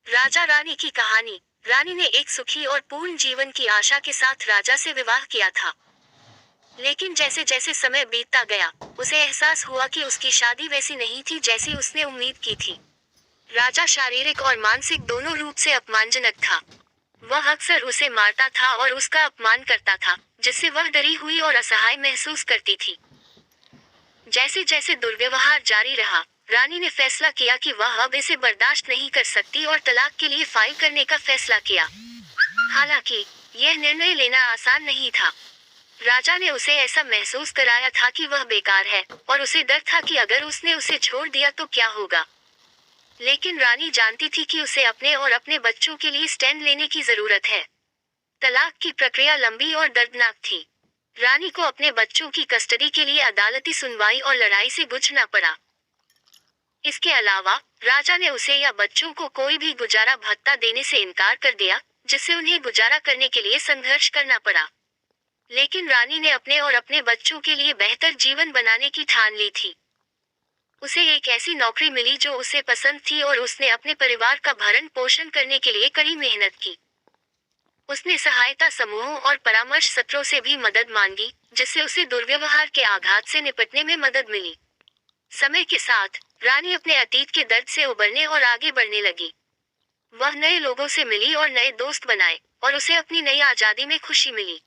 राजा रानी की कहानी। रानी ने एक सुखी और पूर्ण जीवन की आशा के साथ राजा से विवाह किया था। लेकिन जैसे जैसे समय बीतता गया, उसे एहसास हुआ कि उसकी शादी वैसी नहीं थी जैसी उसने उम्मीद की थी। राजा शारीरिक और मानसिक दोनों रूप से अपमानजनक था। वह अक्सर उसे मारता था और उसका अपमान करता था, जिससे वह डरी हुई और असहाय महसूस करती थी। जैसे जैसे दुर्व्यवहार जारी रहा, रानी ने फैसला किया कि वह अब इसे बर्दाश्त नहीं कर सकती और तलाक के लिए फाइल करने का फैसला किया। हालांकि यह निर्णय लेना आसान नहीं था। राजा ने उसे ऐसा महसूस कराया था कि वह बेकार है, और उसे डर था कि अगर उसने उसे छोड़ दिया तो क्या होगा। लेकिन रानी जानती थी कि उसे अपने और अपने बच्चों के लिए स्टैंड लेने की जरूरत है। तलाक की प्रक्रिया लंबी और दर्दनाक थी। रानी को अपने बच्चों की कस्टडी के लिए अदालती सुनवाई और लड़ाई से गुजरना पड़ा। इसके अलावा राजा ने उसे या बच्चों को कोई भी गुजारा भत्ता देने से इनकार कर दिया, जिससे उन्हें गुजारा करने के लिए संघर्ष करना पड़ा। लेकिन रानी ने अपने और अपने बच्चों के लिए बेहतर जीवन बनाने की ठान ली थी। उसे एक ऐसी नौकरी मिली जो उसे पसंद थी और उसने अपने परिवार का भरण पोषण करने के लिए कड़ी मेहनत की। उसने सहायता समूहों और परामर्श सत्रों से भी मदद मांगी, जिससे उसे दुर्व्यवहार के आघात से निपटने में मदद मिली। समय के साथ रानी अपने अतीत के दर्द से उबरने और आगे बढ़ने लगी। वह नए लोगों से मिली और नए दोस्त बनाए, और उसे अपनी नई आजादी में खुशी मिली।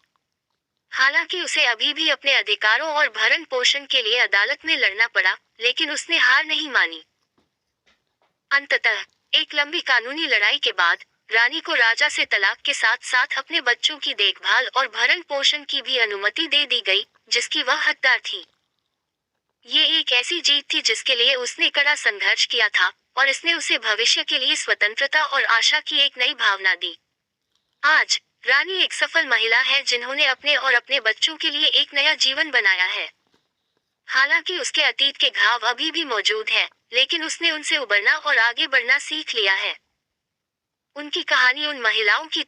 हालांकि उसे अभी भी अपने अधिकारों और भरण पोषण के लिए अदालत में लड़ना पड़ा, लेकिन उसने हार नहीं मानी। अंततः एक लंबी कानूनी लड़ाई के बाद रानी को राजा से तलाक के साथ साथ अपने बच्चों की देखभाल और भरण पोषण की भी अनुमति दे दी गई, जिसकी वह हकदार थी। ये एक ऐसी जीत थी जिसके लिए उसने कड़ा संघर्ष किया था, और इसने उसे भविष्य के लिए स्वतंत्रता और आशा की एक नई भावना दी। आज रानी एक सफल महिला है जिन्होंने अपने और अपने बच्चों के लिए एक नया जीवन बनाया है। हालांकि उसके अतीत के घाव अभी भी मौजूद हैं, लेकिन उसने उनसे उबरना और आगे बढ़ना सीख लिया है। उनकी कहानी उन महिलाओं की